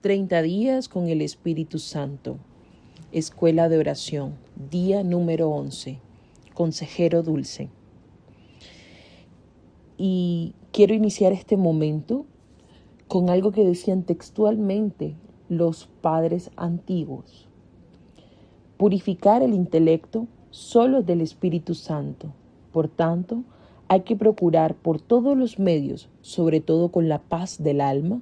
30 días con el Espíritu Santo. Escuela de oración, día número 11. Consejero dulce. Y quiero iniciar este momento con algo que decían textualmente los padres antiguos. Purificar el intelecto solo es del Espíritu Santo. Por tanto, hay que procurar por todos los medios, sobre todo con la paz del alma,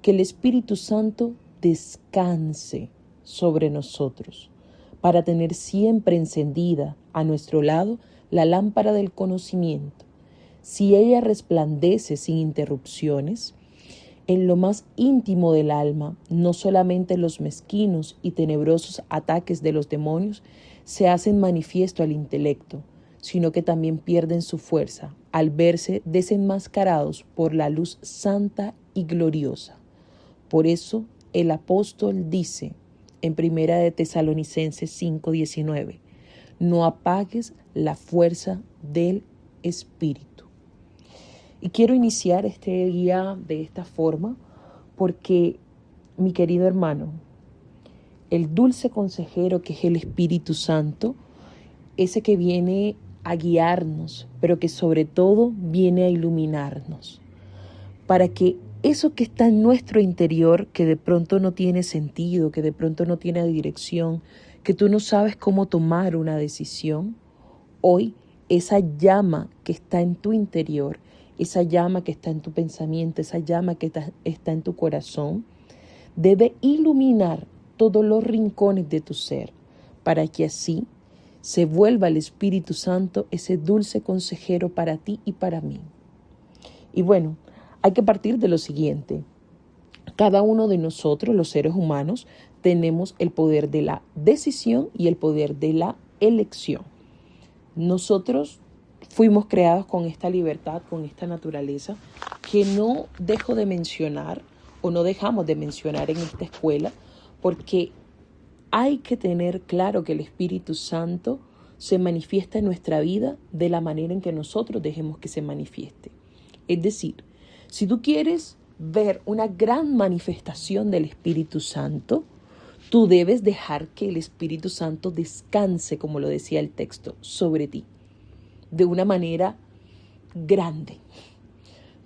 que el Espíritu Santo descanse sobre nosotros, para tener siempre encendida a nuestro lado la lámpara del conocimiento. Si ella resplandece sin interrupciones, en lo más íntimo del alma, no solamente los mezquinos y tenebrosos ataques de los demonios se hacen manifiesto al intelecto, sino que también pierden su fuerza al verse desenmascarados por la luz santa y gloriosa. Por eso el apóstol dice en 1 de Tesalonicenses 5:19, no apagues la fuerza del Espíritu. Y quiero iniciar este día de esta forma porque, mi querido hermano, el dulce consejero que es el Espíritu Santo, ese que viene a guiarnos, pero que sobre todo viene a iluminarnos, para que eso que está en nuestro interior, que de pronto no tiene sentido, que de pronto no tiene dirección, que tú no sabes cómo tomar una decisión, hoy esa llama que está en tu interior, esa llama que está en tu pensamiento, esa llama que está en tu corazón, debe iluminar todos los rincones de tu ser, para que así se vuelva el Espíritu Santo ese dulce consejero para ti y para mí. Y bueno, hay que partir de lo siguiente. Cada uno de nosotros, los seres humanos, tenemos el poder de la decisión y el poder de la elección. Nosotros fuimos creados con esta libertad, con esta naturaleza, que no dejo de mencionar o no dejamos de mencionar en esta escuela, porque hay que tener claro que el Espíritu Santo se manifiesta en nuestra vida de la manera en que nosotros dejemos que se manifieste. Es decir, si tú quieres ver una gran manifestación del Espíritu Santo, tú debes dejar que el Espíritu Santo descanse, como lo decía el texto, sobre ti, de una manera grande.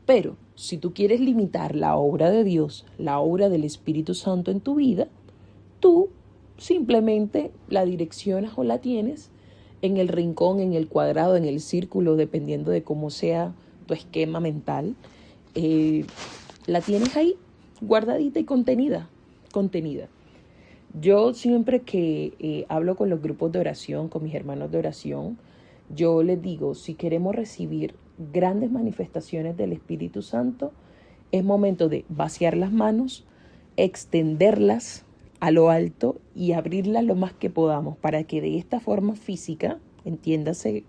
Pero si tú quieres limitar la obra de Dios, la obra del Espíritu Santo en tu vida, tú simplemente la direccionas o la tienes en el rincón, en el cuadrado, en el círculo, dependiendo de cómo sea tu esquema mental. La tienes ahí, guardadita y contenida. Yo siempre que hablo con los grupos de oración, con mis hermanos de oración, yo les digo, si queremos recibir grandes manifestaciones del Espíritu Santo, es momento de vaciar las manos, extenderlas a lo alto y abrirlas lo más que podamos para que de esta forma física, entiéndase,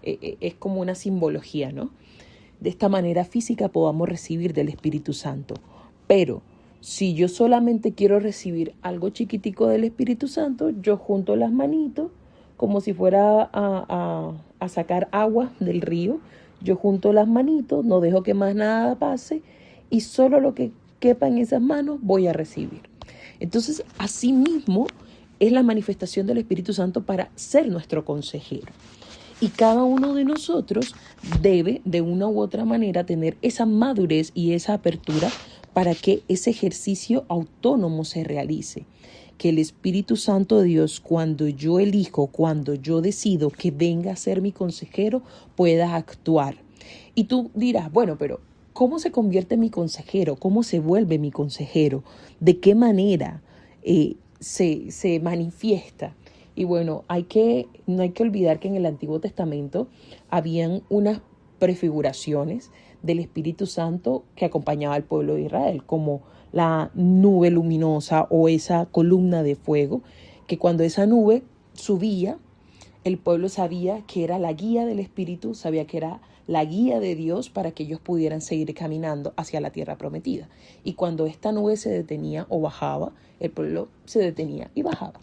es como una simbología, ¿no? De esta manera física podamos recibir del Espíritu Santo. Pero si yo solamente quiero recibir algo chiquitico del Espíritu Santo, yo junto las manitos, como si fuera a sacar agua del río, yo junto las manitos, no dejo que más nada pase y solo lo que quepa en esas manos voy a recibir. Entonces, así mismo es la manifestación del Espíritu Santo para ser nuestro consejero. Y cada uno de nosotros debe, de una u otra manera, tener esa madurez y esa apertura para que ese ejercicio autónomo se realice. Que el Espíritu Santo de Dios, cuando yo elijo, cuando yo decido que venga a ser mi consejero, pueda actuar. Y tú dirás, bueno, pero ¿cómo se convierte en mi consejero? ¿Cómo se vuelve mi consejero? ¿De qué manera se manifiesta? Y bueno, no hay que olvidar que en el Antiguo Testamento habían unas prefiguraciones del Espíritu Santo que acompañaba al pueblo de Israel, como la nube luminosa o esa columna de fuego, que cuando esa nube subía, el pueblo sabía que era la guía del Espíritu, sabía que era la guía de Dios para que ellos pudieran seguir caminando hacia la tierra prometida. Y cuando esta nube se detenía o bajaba, el pueblo se detenía y bajaba.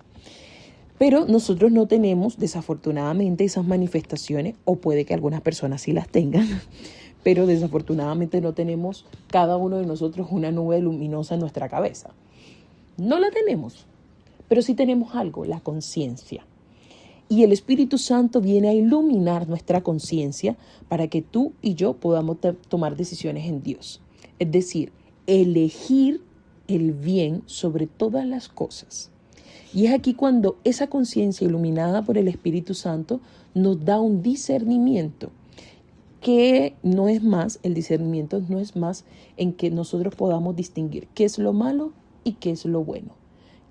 Pero nosotros no tenemos, desafortunadamente, esas manifestaciones, o puede que algunas personas sí las tengan, pero desafortunadamente no tenemos cada uno de nosotros una nube luminosa en nuestra cabeza. No la tenemos, pero sí tenemos algo, la conciencia. Y el Espíritu Santo viene a iluminar nuestra conciencia para que tú y yo podamos tomar decisiones en Dios. Es decir, elegir el bien sobre todas las cosas. Y es aquí cuando esa conciencia iluminada por el Espíritu Santo nos da un discernimiento, que no es más, el discernimiento no es más en que nosotros podamos distinguir qué es lo malo y qué es lo bueno,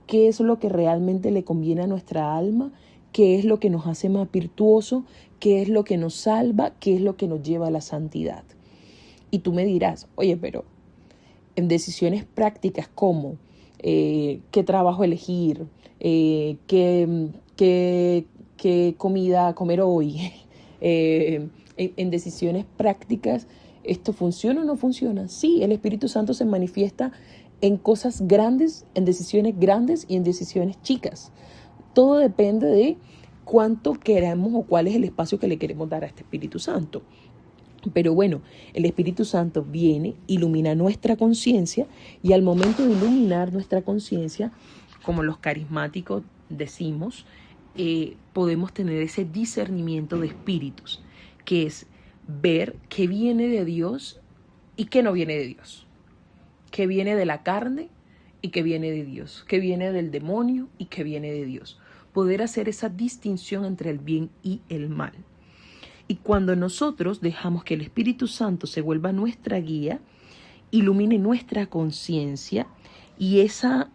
qué es lo que realmente le conviene a nuestra alma, qué es lo que nos hace más virtuoso, qué es lo que nos salva, qué es lo que nos lleva a la santidad. Y tú me dirás, oye, pero en decisiones prácticas como qué trabajo elegir, qué comida comer hoy, en decisiones prácticas, ¿esto funciona o no funciona? Sí, el Espíritu Santo se manifiesta en cosas grandes, en decisiones grandes y en decisiones chicas. Todo depende de cuánto queremos o cuál es el espacio que le queremos dar a este Espíritu Santo. Pero bueno, el Espíritu Santo viene, ilumina nuestra conciencia y al momento de iluminar nuestra conciencia, como los carismáticos decimos, podemos tener ese discernimiento de espíritus, que es ver qué viene de Dios y qué no viene de Dios, qué viene de la carne y qué viene de Dios, qué viene del demonio y qué viene de Dios. Poder hacer esa distinción entre el bien y el mal. Y cuando nosotros dejamos que el Espíritu Santo se vuelva nuestra guía, ilumine nuestra conciencia y esa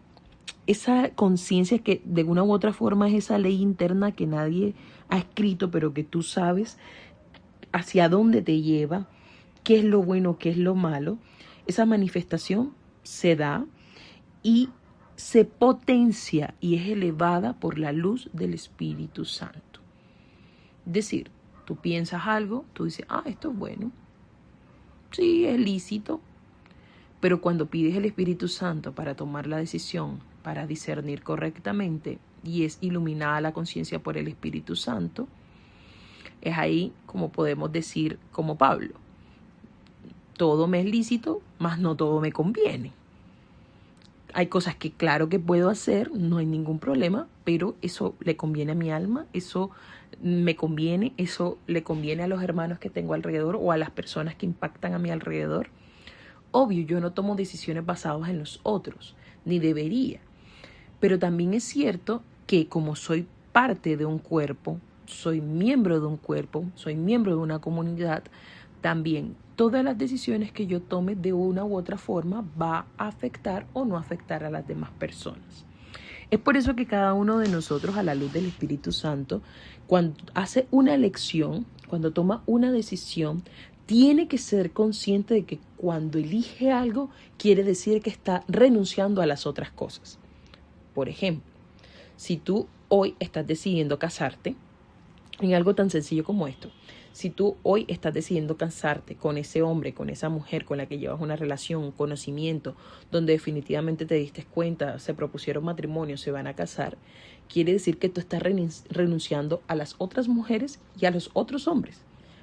conciencia que de una u otra forma es esa ley interna que nadie ha escrito, pero que tú sabes hacia dónde te lleva, qué es lo bueno, qué es lo malo, esa manifestación se da y se potencia y es elevada por la luz del Espíritu Santo. Es decir, tú piensas algo, tú dices, esto es bueno, sí, es lícito, pero cuando pides el Espíritu Santo para tomar la decisión, para discernir correctamente y es iluminada la conciencia por el Espíritu Santo, es ahí como podemos decir como Pablo, todo me es lícito, mas no todo me conviene. Hay cosas que claro que puedo hacer, no hay ningún problema, pero eso le conviene a mi alma, eso me conviene, eso le conviene a los hermanos que tengo alrededor o a las personas que impactan a mi alrededor. Obvio, yo no tomo decisiones basadas en los otros, ni debería. Pero también es cierto que como soy parte de un cuerpo, soy miembro de un cuerpo, soy miembro de una comunidad, también todas las decisiones que yo tome de una u otra forma va a afectar o no afectar a las demás personas. Es por eso que cada uno de nosotros, a la luz del Espíritu Santo, cuando hace una elección, cuando toma una decisión, tiene que ser consciente de que cuando elige algo, quiere decir que está renunciando a las otras cosas. Por ejemplo, si tú hoy estás decidiendo casarte, en algo tan sencillo como esto, si tú hoy estás decidiendo casarte con ese hombre, con esa mujer con la que llevas una relación, un conocimiento, donde definitivamente te diste cuenta, se propusieron matrimonio, se van a casar, quiere decir que tú estás renunciando a las otras mujeres y a los otros hombres,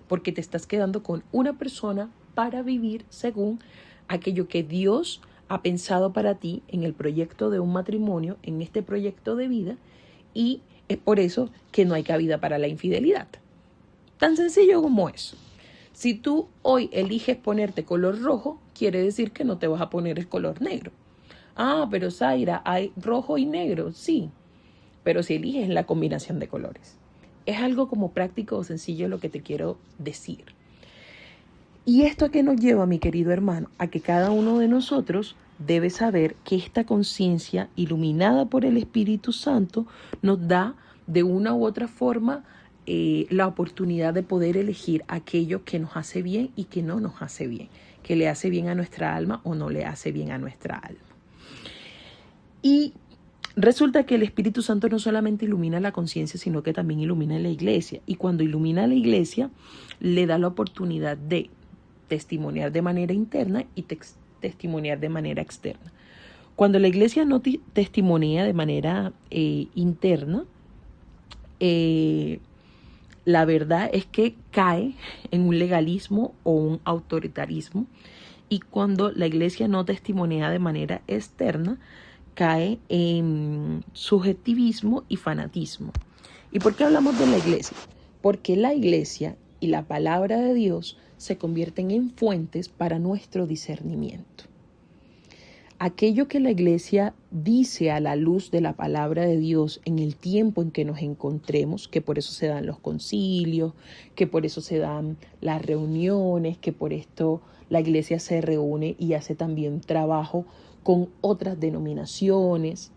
porque te estás quedando con una persona para vivir según aquello que Dios ha pensado para ti en el proyecto de un matrimonio, en este proyecto de vida, y es por eso que no hay cabida para la infidelidad. Tan sencillo como eso. Si tú hoy eliges ponerte color rojo, quiere decir que no te vas a poner el color negro. Pero Zaira, hay rojo y negro, sí, pero si eliges la combinación de colores. Es algo como práctico o sencillo lo que te quiero decir. ¿Y esto a qué nos lleva, mi querido hermano? A que cada uno de nosotros debe saber que esta conciencia iluminada por el Espíritu Santo nos da de una u otra forma la oportunidad de poder elegir aquello que nos hace bien y que no nos hace bien, que le hace bien a nuestra alma o no le hace bien a nuestra alma. Y resulta que el Espíritu Santo no solamente ilumina la conciencia, sino que también ilumina la iglesia. Y cuando ilumina la iglesia, le da la oportunidad de testimoniar de manera interna y testimoniar de manera externa. Cuando la iglesia no testimonia de manera interna, la verdad es que cae en un legalismo o un autoritarismo, y cuando la iglesia no testimonia de manera externa, cae en subjetivismo y fanatismo. ¿Y por qué hablamos de la iglesia? Porque la iglesia y la palabra de Dios se convierten en fuentes para nuestro discernimiento. Aquello que la iglesia dice a la luz de la palabra de Dios en el tiempo en que nos encontremos, que por eso se dan los concilios, que por eso se dan las reuniones, que por esto la iglesia se reúne y hace también trabajo con otras denominaciones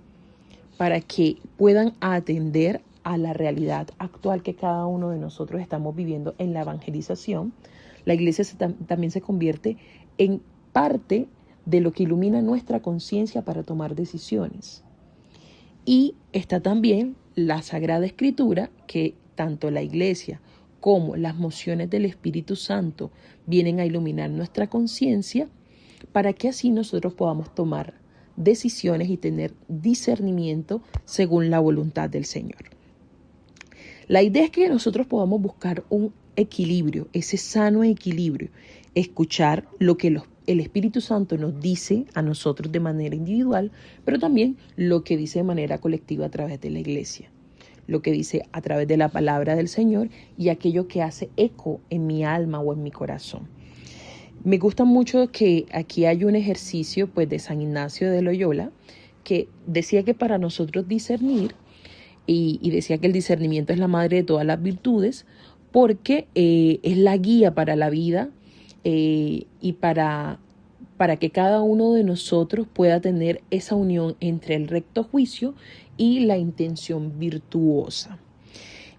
para que puedan atender a la realidad actual que cada uno de nosotros estamos viviendo en la evangelización. La iglesia también se convierte en parte de lo que ilumina nuestra conciencia para tomar decisiones. Y está también la Sagrada Escritura, que tanto la iglesia como las mociones del Espíritu Santo vienen a iluminar nuestra conciencia para que así nosotros podamos tomar decisiones y tener discernimiento según la voluntad del Señor. La idea es que nosotros podamos buscar un equilibrio, ese sano equilibrio, escuchar lo que el Espíritu Santo nos dice a nosotros de manera individual, pero también lo que dice de manera colectiva a través de la iglesia, lo que dice a través de la palabra del Señor y aquello que hace eco en mi alma o en mi corazón. Me gusta mucho que aquí hay un ejercicio de San Ignacio de Loyola que decía que para nosotros discernir, y decía que el discernimiento es la madre de todas las virtudes, porque es la guía para la vida y para que cada uno de nosotros pueda tener esa unión entre el recto juicio y la intención virtuosa.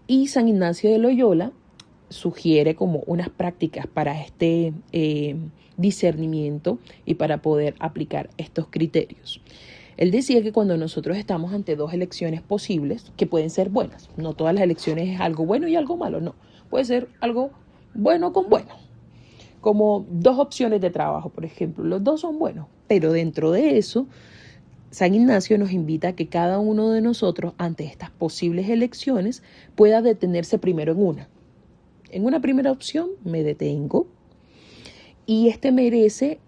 Y San Ignacio de Loyola sugiere como unas prácticas para este discernimiento y para poder aplicar estos criterios. Él decía que cuando nosotros estamos ante dos elecciones posibles, que pueden ser buenas, no todas las elecciones es algo bueno y algo malo, no, puede ser algo bueno con bueno, como dos opciones de trabajo, por ejemplo, los dos son buenos, pero dentro de eso, San Ignacio nos invita a que cada uno de nosotros, ante estas posibles elecciones, pueda detenerse primero en una. En una primera opción me detengo, y merece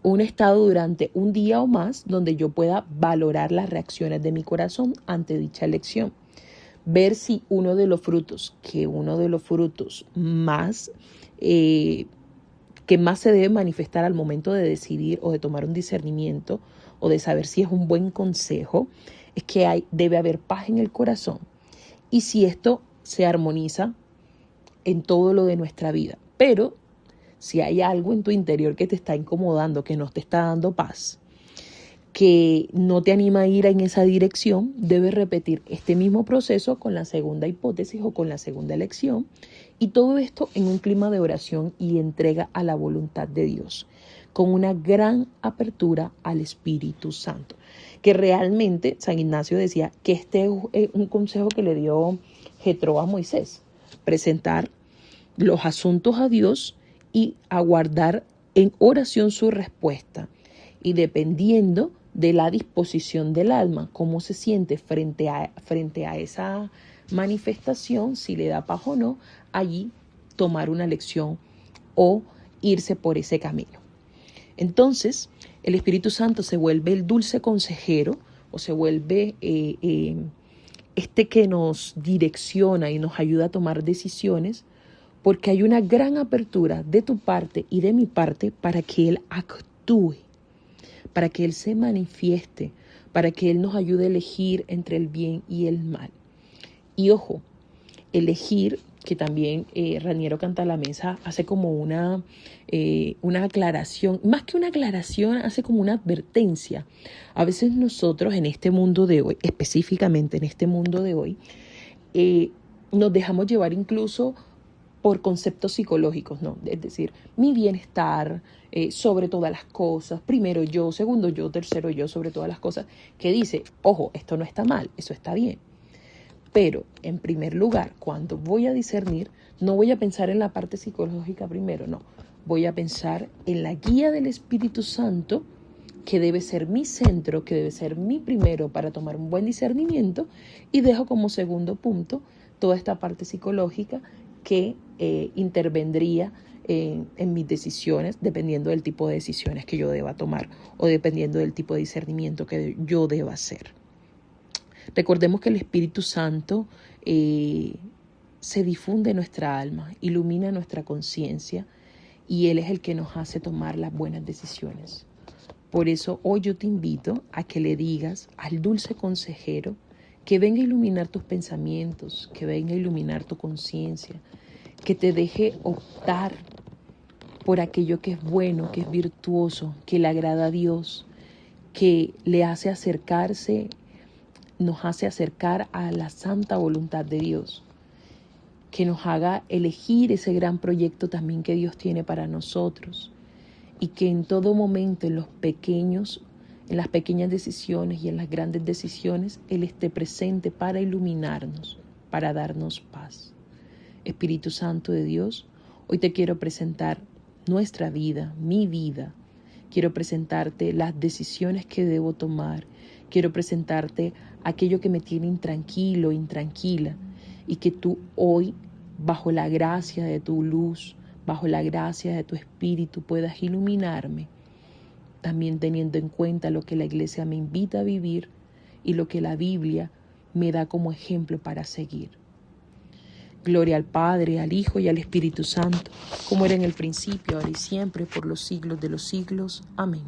un estado durante un día o más donde yo pueda valorar las reacciones de mi corazón ante dicha elección. Ver si uno de los frutos más que más se debe manifestar al momento de decidir o de tomar un discernimiento o de saber si es un buen consejo, es que debe haber paz en el corazón. Y si esto se armoniza en todo lo de nuestra vida. Pero si hay algo en tu interior que te está incomodando, que no te está dando paz, que no te anima a ir en esa dirección, debes repetir este mismo proceso con la segunda hipótesis o con la segunda elección, y todo esto en un clima de oración y entrega a la voluntad de Dios, con una gran apertura al Espíritu Santo. Que realmente San Ignacio decía que este es un consejo que le dio Jetro a Moisés: presentar los asuntos a Dios y aguardar en oración su respuesta. Y dependiendo de la disposición del alma, cómo se siente frente a esa manifestación, si le da paz o no, allí tomar una lección o irse por ese camino. Entonces, el Espíritu Santo se vuelve el dulce consejero, o se vuelve que nos direcciona y nos ayuda a tomar decisiones, porque hay una gran apertura de tu parte y de mi parte para que Él actúe, para que Él se manifieste, para que Él nos ayude a elegir entre el bien y el mal. Y ojo, elegir, que también Raniero Cantalamessa hace como una aclaración, más que una aclaración, hace como una advertencia. A veces nosotros en este mundo de hoy, específicamente en este mundo de hoy, nos dejamos llevar incluso por conceptos psicológicos, ¿no? Es decir, mi bienestar sobre todas las cosas, primero yo, segundo yo, tercero yo, sobre todas las cosas, que dice, ojo, esto no está mal, eso está bien. Pero, en primer lugar, cuando voy a discernir, no voy a pensar en la parte psicológica primero, no. Voy a pensar en la guía del Espíritu Santo, que debe ser mi centro, que debe ser mi primero para tomar un buen discernimiento, y dejo como segundo punto toda esta parte psicológica que intervendría en mis decisiones, dependiendo del tipo de decisiones que yo deba tomar o dependiendo del tipo de discernimiento que yo deba hacer. Recordemos que el Espíritu Santo se difunde en nuestra alma, ilumina nuestra conciencia y Él es el que nos hace tomar las buenas decisiones. Por eso hoy yo te invito a que le digas al dulce consejero que venga a iluminar tus pensamientos, que venga a iluminar tu conciencia, que te deje optar por aquello que es bueno, que es virtuoso, que le agrada a Dios, que le hace acercarse, nos hace acercar a la santa voluntad de Dios, que nos haga elegir ese gran proyecto también que Dios tiene para nosotros y que en todo momento, en las pequeñas decisiones y en las grandes decisiones, Él esté presente para iluminarnos, para darnos paz. Espíritu Santo de Dios, hoy te quiero presentar nuestra vida, mi vida. Quiero presentarte las decisiones que debo tomar. Quiero presentarte aquello que me tiene intranquilo, intranquila. Y que tú hoy, bajo la gracia de tu luz, bajo la gracia de tu Espíritu, puedas iluminarme. También teniendo en cuenta lo que la Iglesia me invita a vivir y lo que la Biblia me da como ejemplo para seguir. Gloria al Padre, al Hijo y al Espíritu Santo, como era en el principio, ahora y siempre, por los siglos de los siglos. Amén.